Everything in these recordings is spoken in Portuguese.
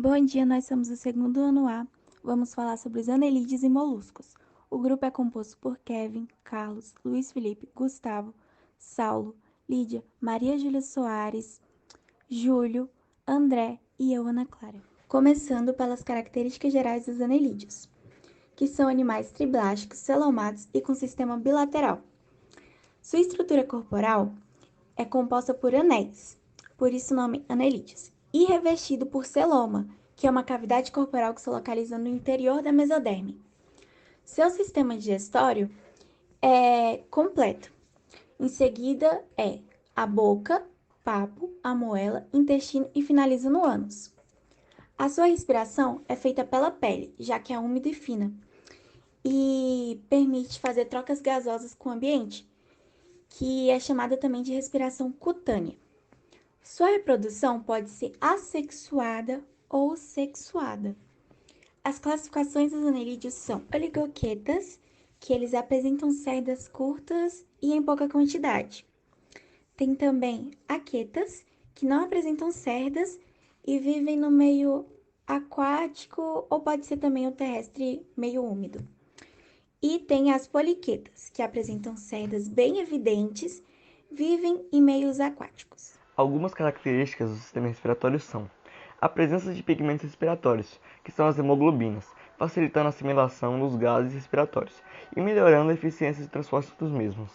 Bom dia, nós somos o segundo ano A. Vamos falar sobre os anelídeos e moluscos. O grupo é composto por Kevin, Carlos, Luiz Felipe, Gustavo, Saulo, Lídia, Maria Júlia Soares, Júlio, André e eu, Ana Clara. Começando pelas características gerais dos anelídeos, que são animais triblásticos, celomatos e com sistema bilateral. Sua estrutura corporal é composta por anéis, por isso o nome anelídeos, e revestido por celoma, que é uma cavidade corporal que se localiza no interior da mesoderme. Seu sistema digestório é completo. Em seguida é a boca, papo, a moela, intestino e finaliza no ânus. A sua respiração é feita pela pele, já que é úmida e fina, e permite fazer trocas gasosas com o ambiente, que é chamada também de respiração cutânea. Sua reprodução pode ser assexuada ou sexuada. As classificações dos anelídeos são oligoquetas, que eles apresentam cerdas curtas e em pouca quantidade. Tem também aquetas, que não apresentam cerdas e vivem no meio aquático ou pode ser também o terrestre meio úmido. E tem as poliquetas, que apresentam cerdas bem evidentes, vivem em meios aquáticos. Algumas características do sistema respiratório são a presença de pigmentos respiratórios, que são as hemoglobinas, facilitando a assimilação dos gases respiratórios e melhorando a eficiência de transporte dos mesmos.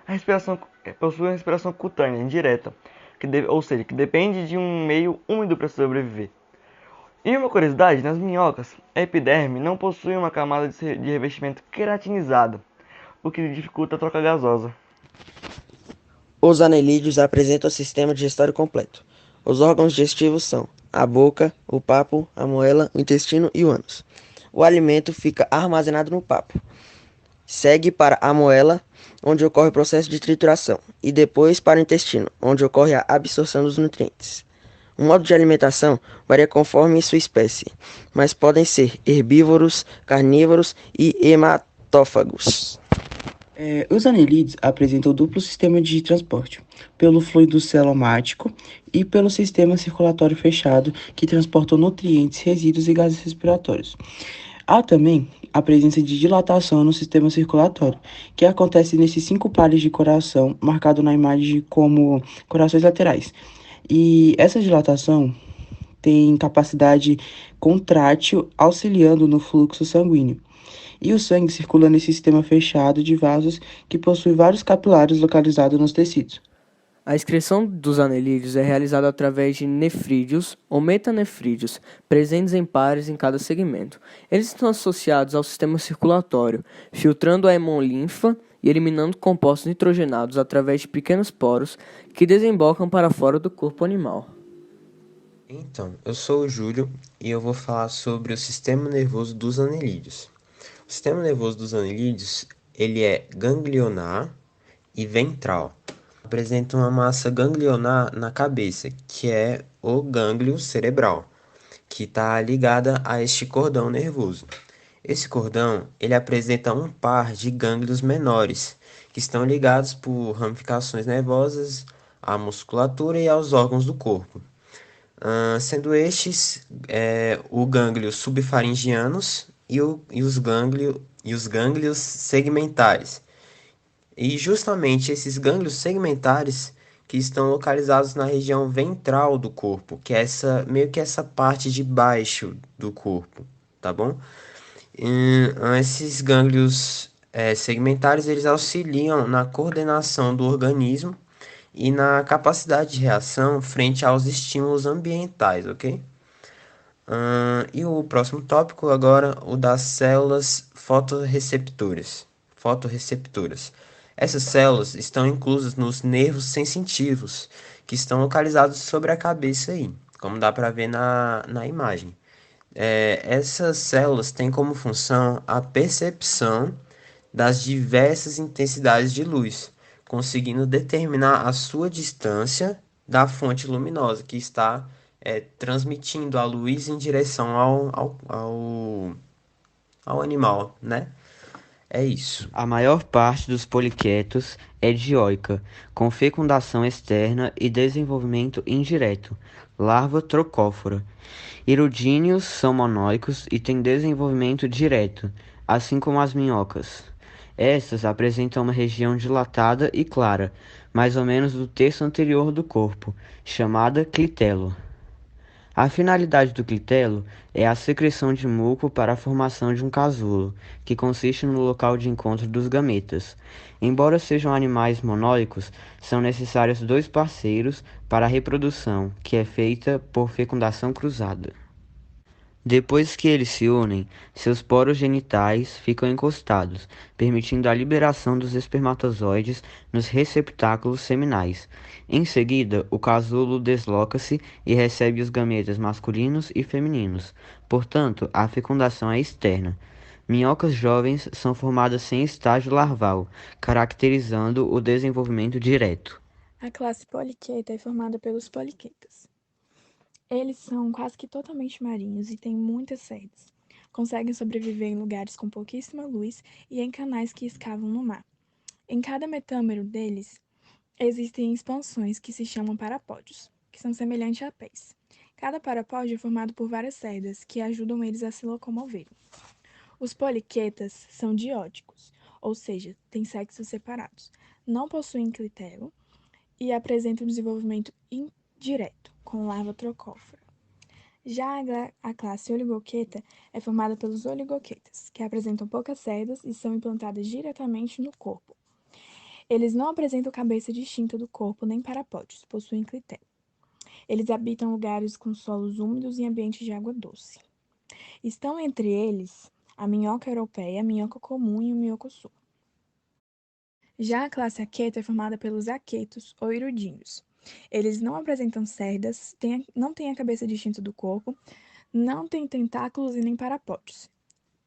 A respiração possui uma respiração cutânea indireta, ou seja, que depende de um meio úmido para sobreviver. E uma curiosidade, nas minhocas, a epiderme não possui uma camada de revestimento queratinizada, o que dificulta a troca gasosa. Os anelídeos apresentam o sistema digestório completo. Os órgãos digestivos são a boca, o papo, a moela, o intestino e o ânus. O alimento fica armazenado no papo. Segue para a moela, onde ocorre o processo de trituração, e depois para o intestino, onde ocorre a absorção dos nutrientes. O modo de alimentação varia conforme sua espécie, mas podem ser herbívoros, carnívoros e hematófagos. Os anelídeos apresentam duplo sistema de transporte, pelo fluido celomático e pelo sistema circulatório fechado, que transportam nutrientes, resíduos e gases respiratórios. Há também a presença de dilatação no sistema circulatório, que acontece nesses 5 pares de coração, marcado na imagem como corações laterais. E essa dilatação tem capacidade contrátil, auxiliando no fluxo sanguíneo. E o sangue circula nesse sistema fechado de vasos que possui vários capilares localizados nos tecidos. A excreção dos anelídeos é realizada através de nefrídeos ou metanefrídeos, presentes em pares em cada segmento. Eles estão associados ao sistema circulatório, filtrando a hemolinfa e eliminando compostos nitrogenados através de pequenos poros que desembocam para fora do corpo animal. Então, eu sou o Júlio e eu vou falar sobre o sistema nervoso dos anelídeos. O sistema nervoso dos anelídeos, ele é ganglionar e ventral. Apresenta uma massa ganglionar na cabeça, que é o gânglio cerebral, que está ligada a este cordão nervoso. Esse cordão, ele apresenta um par de gânglios menores, que estão ligados por ramificações nervosas à musculatura e aos órgãos do corpo. Sendo estes o gânglio subfaringianos e os gânglios segmentares. E justamente esses gânglios segmentares que estão localizados na região ventral do corpo, que é meio que essa parte de baixo do corpo, tá bom? Esses gânglios segmentares, eles auxiliam na coordenação do organismo e na capacidade de reação frente aos estímulos ambientais, ok? E o próximo tópico agora, o das células fotorreceptoras. Fotorreceptoras. Essas células estão inclusas nos nervos sensitivos, que estão localizados sobre a cabeça aí, como dá para ver na imagem. Essas células têm como função a percepção das diversas intensidades de luz, conseguindo determinar a sua distância da fonte luminosa que está transmitindo a luz em direção ao animal, né? É isso. A maior parte dos poliquetos é dioica, com fecundação externa e desenvolvimento indireto, larva trocófora. Hirudíneos são monóicos e têm desenvolvimento direto, assim como as minhocas. Estas apresentam uma região dilatada e clara, mais ou menos do terço anterior do corpo, chamada clitelo. A finalidade do clitelo é a secreção de muco para a formação de um casulo, que consiste no local de encontro dos gametas. Embora sejam animais monóicos, são necessários dois parceiros para a reprodução, que é feita por fecundação cruzada. Depois que eles se unem, seus poros genitais ficam encostados, permitindo a liberação dos espermatozoides nos receptáculos seminais. Em seguida, o casulo desloca-se e recebe os gametas masculinos e femininos. Portanto, a fecundação é externa. Minhocas jovens são formadas sem estágio larval, caracterizando o desenvolvimento direto. A classe poliqueta é formada pelos poliquetas. Eles são quase que totalmente marinhos e têm muitas sedes. Conseguem sobreviver em lugares com pouquíssima luz e em canais que escavam no mar. Em cada metâmero deles, existem expansões que se chamam parapódios, que são semelhantes a pés. Cada parapódio é formado por várias sedas que ajudam eles a se locomoverem. Os poliquetas são dióticos, ou seja, têm sexos separados. Não possuem clitelo e apresentam desenvolvimento indireto, com larva trocófora. Já a classe oligoqueta é formada pelos oligoquetas, que apresentam poucas sedas e são implantadas diretamente no corpo. Eles não apresentam cabeça distinta do corpo nem parapódios, possuem clitelo. Eles habitam lugares com solos úmidos e ambientes de água doce. Estão entre eles a minhoca europeia, a minhoca comum e o minhocosul. Já a classe aqueta é formada pelos aquetos ou hirudíneos. Eles não apresentam cerdas, não têm a cabeça distinta do corpo, não têm tentáculos e nem parapódios.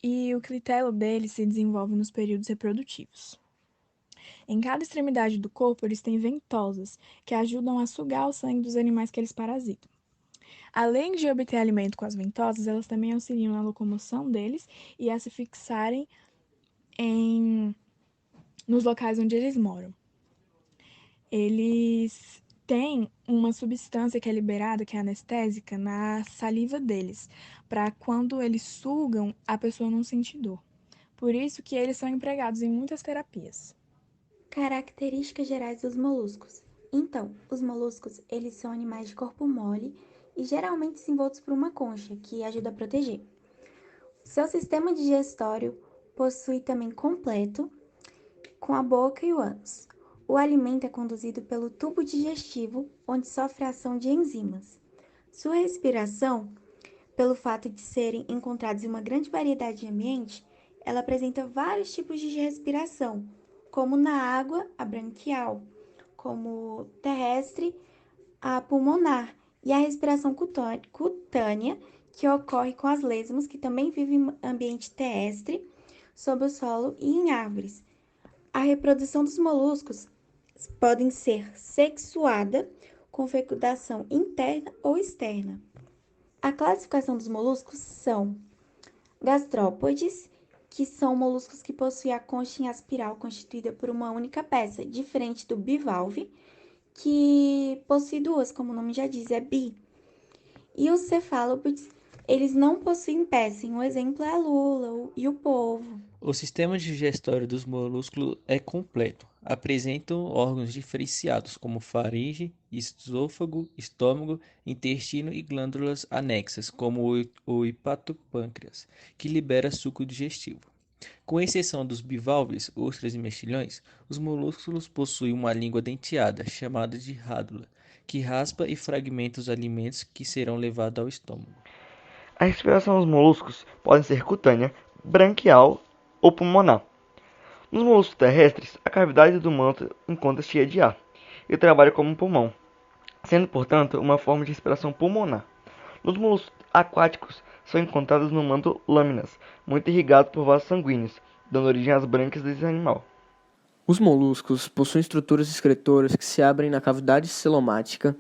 E o clitelo deles se desenvolve nos períodos reprodutivos. Em cada extremidade do corpo, eles têm ventosas, que ajudam a sugar o sangue dos animais que eles parasitam. Além de obter alimento com as ventosas, elas também auxiliam na locomoção deles e a se fixarem nos locais onde eles moram. Eles têm uma substância que é liberada, que é anestésica, na saliva deles, para quando eles sugam, a pessoa não sentir dor. Por isso que eles são empregados em muitas terapias. Características gerais dos moluscos. Então, os moluscos, eles são animais de corpo mole e geralmente desenvoltos por uma concha, que ajuda a proteger. Seu sistema digestório possui também completo, com a boca e o ânus. O alimento é conduzido pelo tubo digestivo, onde sofre a ação de enzimas. Sua respiração, pelo fato de serem encontrados em uma grande variedade de ambientes, ela apresenta vários tipos de respiração, como na água, a branquial, como terrestre, a pulmonar, e a respiração cutânea, que ocorre com as lesmas, que também vivem em ambiente terrestre, sob o solo e em árvores. A reprodução dos moluscos podem ser sexuada, com fecundação interna ou externa. A classificação dos moluscos são gastrópodes, que são moluscos que possuem a conchinha espiral constituída por uma única peça, diferente do bivalve, que possui duas, como o nome já diz, é bi. E os cefalópodes, eles não possuem peça, um exemplo é a lula e o polvo. O sistema digestório dos moluscos é completo. Apresentam órgãos diferenciados, como faringe, esôfago, estômago, intestino e glândulas anexas, como o hepatopâncreas, que libera suco digestivo. Com exceção dos bivalves, ostras e mexilhões, os moluscos possuem uma língua denteada, chamada de rádula, que raspa e fragmenta os alimentos que serão levados ao estômago. A respiração dos moluscos pode ser cutânea, branquial ou pulmonar. Nos moluscos terrestres, a cavidade do manto encontra cheia de ar e trabalha como um pulmão, sendo, portanto, uma forma de respiração pulmonar. Nos moluscos aquáticos, são encontradas no manto lâminas, muito irrigado por vasos sanguíneos, dando origem às brânquias desse animal. Os moluscos possuem estruturas excretoras que se abrem na cavidade celomática,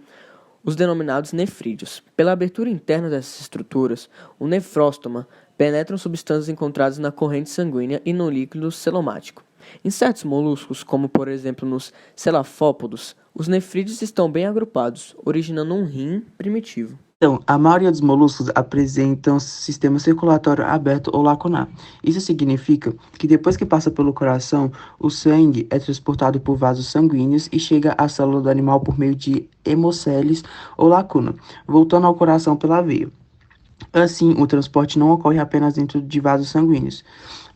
os denominados nefrídeos. Pela abertura interna dessas estruturas, o nefróstoma penetram substâncias encontradas na corrente sanguínea e no líquido celomático. Em certos moluscos, como por exemplo nos celafópodos, os nefrídeos estão bem agrupados, originando um rim primitivo. Então, a maioria dos moluscos apresentam sistema circulatório aberto ou lacunar. Isso significa que depois que passa pelo coração, o sangue é transportado por vasos sanguíneos e chega à célula do animal por meio de hemocélios ou lacuna, voltando ao coração pela veia. Assim, o transporte não ocorre apenas dentro de vasos sanguíneos.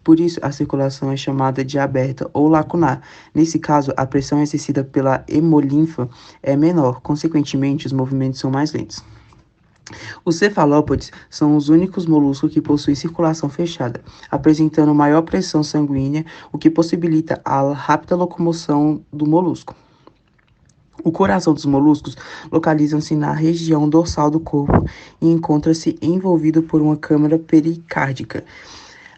Por isso, a circulação é chamada de aberta ou lacunar. Nesse caso, a pressão exercida pela hemolinfa é menor, consequentemente, os movimentos são mais lentos. Os cefalópodes são os únicos moluscos que possuem circulação fechada, apresentando maior pressão sanguínea, o que possibilita a rápida locomoção do molusco. O coração dos moluscos localiza-se na região dorsal do corpo e encontra-se envolvido por uma câmara pericárdica.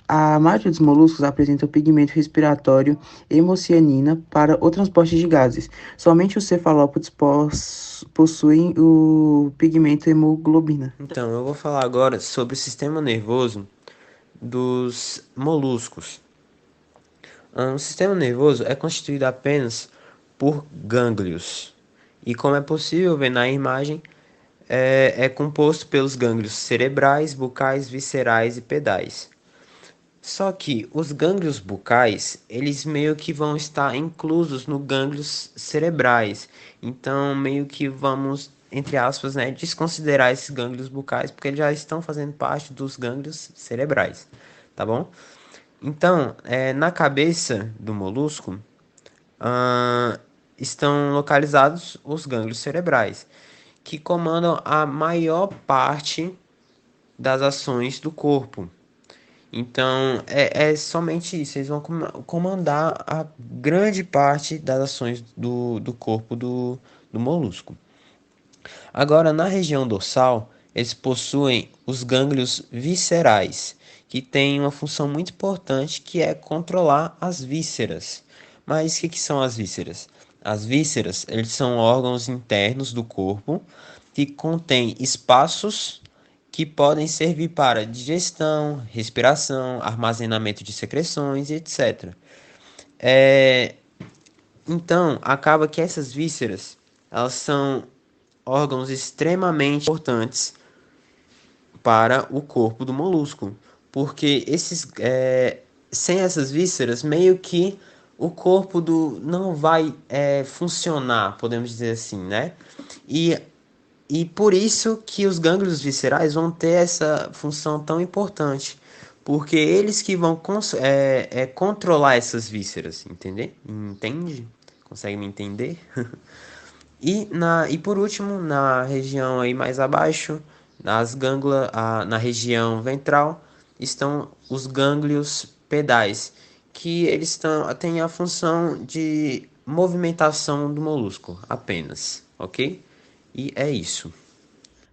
A maioria dos moluscos apresenta o pigmento respiratório hemocianina para o transporte de gases. Somente os cefalópodes possuem o pigmento hemoglobina. Então, eu vou falar agora sobre o sistema nervoso dos moluscos. O sistema nervoso é constituído apenas por gânglios. E como é possível ver na imagem, é composto pelos gânglios cerebrais, bucais, viscerais e pedais. Só que os gânglios bucais, eles meio que vão estar inclusos nos gânglios cerebrais. Então, meio que vamos, entre aspas, né, desconsiderar esses gânglios bucais, porque eles já estão fazendo parte dos gânglios cerebrais, tá bom? Então, na cabeça do molusco, estão localizados os gânglios cerebrais, que comandam a maior parte das ações do corpo. Então, é somente isso. Eles vão comandar a grande parte das ações do corpo do molusco. Agora, na região dorsal, eles possuem os gânglios viscerais, que têm uma função muito importante, que é controlar as vísceras. Mas o que são as vísceras? As vísceras, eles são órgãos internos do corpo que contêm espaços que podem servir para digestão, respiração, armazenamento de secreções, etc. Então, acaba que essas vísceras, elas são órgãos extremamente importantes para o corpo do molusco, porque sem essas vísceras, meio que o corpo não vai funcionar, podemos dizer assim, né? E por isso que os gânglios viscerais vão ter essa função tão importante, porque eles que vão controlar essas vísceras, entende? Consegue me entender? E por último, na região aí mais abaixo, na região ventral, estão os gânglios pedais, que eles têm a função de movimentação do molusco apenas, ok? E é isso.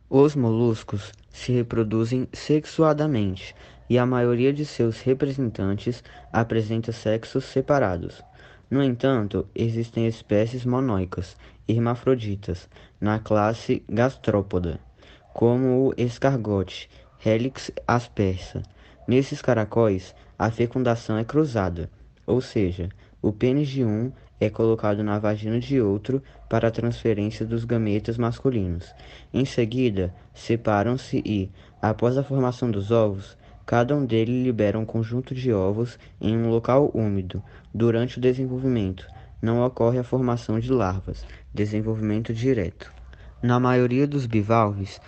Os moluscos se reproduzem sexuadamente e a maioria de seus representantes apresenta sexos separados. No entanto, existem espécies monóicas, hermafroditas, na classe Gastrópoda, como o escargote, Helix aspersa. Nesses caracóis, a fecundação é cruzada, ou seja, o pênis de um é colocado na vagina de outro para a transferência dos gametas masculinos. Em seguida, separam-se e, após a formação dos ovos, cada um deles libera um conjunto de ovos em um local úmido. Durante o desenvolvimento, não ocorre a formação de larvas, desenvolvimento direto. Na maioria dos bivalves,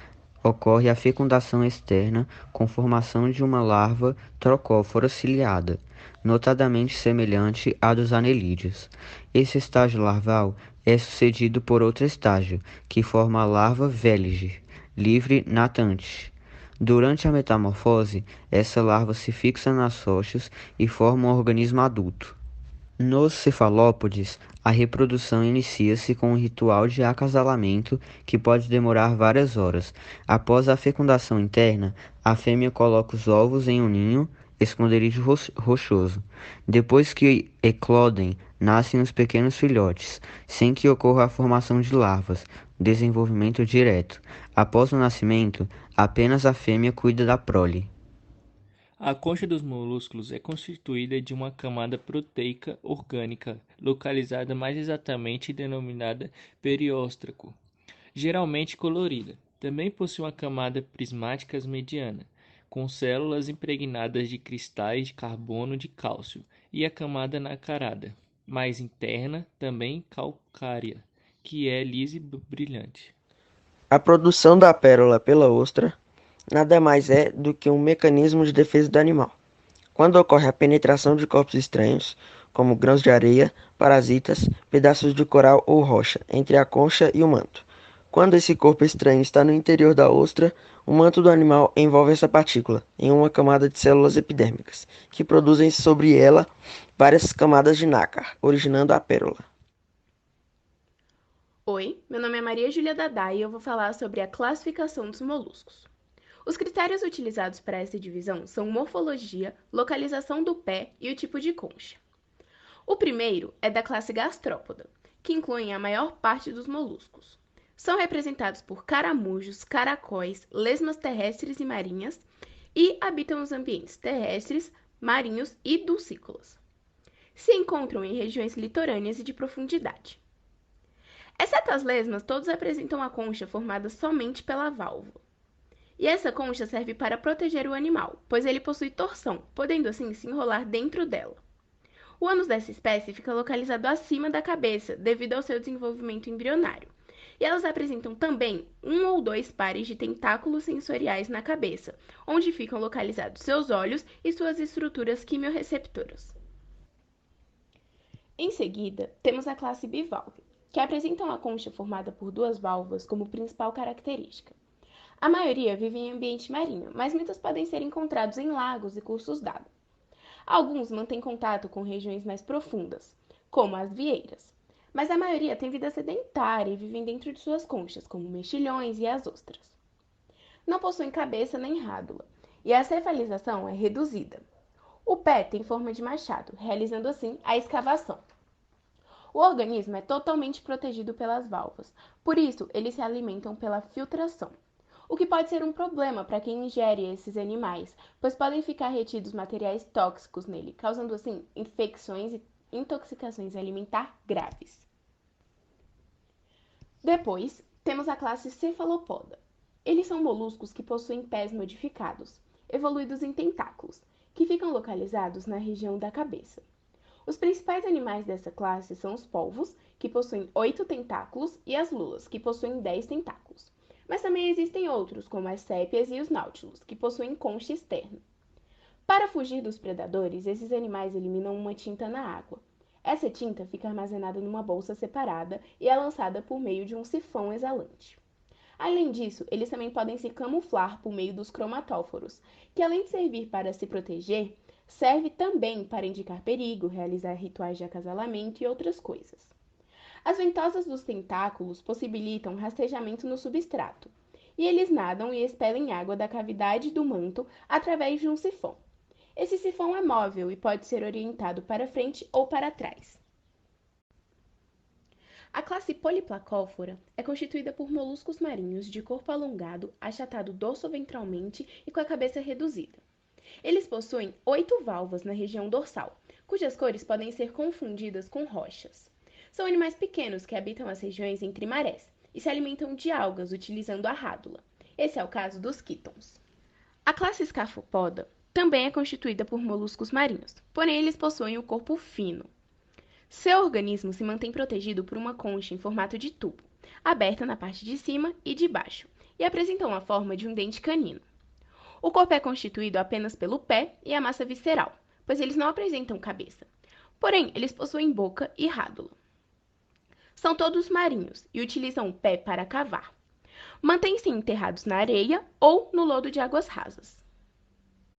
ocorre a fecundação externa com formação de uma larva trocófora ciliada, notadamente semelhante à dos anelídeos. Esse estágio larval é sucedido por outro estágio, que forma a larva vélide, livre natante. Durante a metamorfose, essa larva se fixa nas rochas e forma um organismo adulto. Nos cefalópodes, a reprodução inicia-se com um ritual de acasalamento que pode demorar várias horas. Após a fecundação interna, a fêmea coloca os ovos em um ninho, esconderijo rochoso. Depois que eclodem, nascem os pequenos filhotes, sem que ocorra a formação de larvas, desenvolvimento direto. Após o nascimento, apenas a fêmea cuida da prole. A concha dos molúsculos é constituída de uma camada proteica orgânica, localizada mais exatamente denominada perióstraco, geralmente colorida. Também possui uma camada prismática mediana, com células impregnadas de cristais de carbono de cálcio, e a camada nacarada, mais interna, também calcária, que é lisa e brilhante. A produção da pérola pela ostra nada mais é do que um mecanismo de defesa do animal. Quando ocorre a penetração de corpos estranhos, como grãos de areia, parasitas, pedaços de coral ou rocha, entre a concha e o manto. Quando esse corpo estranho está no interior da ostra, o manto do animal envolve essa partícula em uma camada de células epidérmicas, que produzem sobre ela várias camadas de nácar, originando a pérola. Oi, meu nome é Maria Júlia Dadá e eu vou falar sobre a classificação dos moluscos. Os critérios utilizados para essa divisão são morfologia, localização do pé e o tipo de concha. O primeiro é da classe Gastrópoda, que inclui a maior parte dos moluscos. São representados por caramujos, caracóis, lesmas terrestres e marinhas e habitam os ambientes terrestres, marinhos e dulcícolas. Se encontram em regiões litorâneas e de profundidade. Exceto as lesmas, todos apresentam a concha formada somente pela válvula. E essa concha serve para proteger o animal, pois ele possui torção, podendo assim se enrolar dentro dela. O ânus dessa espécie fica localizado acima da cabeça, devido ao seu desenvolvimento embrionário. E elas apresentam também um ou dois pares de tentáculos sensoriais na cabeça, onde ficam localizados seus olhos e suas estruturas quimiorreceptoras. Em seguida, temos a classe bivalve, que apresentam a concha formada por duas válvulas como principal característica. A maioria vive em ambiente marinho, mas muitas podem ser encontrados em lagos e cursos d'água. Alguns mantêm contato com regiões mais profundas, como as vieiras, mas a maioria tem vida sedentária e vivem dentro de suas conchas, como mexilhões e as ostras. Não possuem cabeça nem rádula, e a cefalização é reduzida. O pé tem forma de machado, realizando assim a escavação. O organismo é totalmente protegido pelas válvulas, por isso eles se alimentam pela filtração. O que pode ser um problema para quem ingere esses animais, pois podem ficar retidos materiais tóxicos nele, causando assim infecções e intoxicações alimentar graves. Depois, temos a classe Cefalopoda. Eles são moluscos que possuem pés modificados, evoluídos em tentáculos, que ficam localizados na região da cabeça. Os principais animais dessa classe são os polvos, que possuem 8 tentáculos, e as lulas, que possuem 10 tentáculos. Mas também existem outros, como as sépias e os náutilos, que possuem concha externa. Para fugir dos predadores, esses animais eliminam uma tinta na água. Essa tinta fica armazenada numa bolsa separada e é lançada por meio de um sifão exalante. Além disso, eles também podem se camuflar por meio dos cromatóforos, que além de servir para se proteger, serve também para indicar perigo, realizar rituais de acasalamento e outras coisas. As ventosas dos tentáculos possibilitam rastejamento no substrato, e eles nadam e expelem água da cavidade do manto através de um sifão. Esse sifão é móvel e pode ser orientado para frente ou para trás. A classe Poliplacófora é constituída por moluscos marinhos de corpo alongado, achatado dorsoventralmente e com a cabeça reduzida. Eles possuem 8 válvulas na região dorsal, cujas cores podem ser confundidas com rochas. São animais pequenos que habitam as regiões entre marés e se alimentam de algas utilizando a rádula. Esse é o caso dos quítons. A classe Scafopoda também é constituída por moluscos marinhos, porém eles possuem o corpo fino. Seu organismo se mantém protegido por uma concha em formato de tubo, aberta na parte de cima e de baixo, e apresentam a forma de um dente canino. O corpo é constituído apenas pelo pé e a massa visceral, pois eles não apresentam cabeça. Porém, eles possuem boca e rádula. São todos marinhos e utilizam o pé para cavar. Mantêm-se enterrados na areia ou no lodo de águas rasas.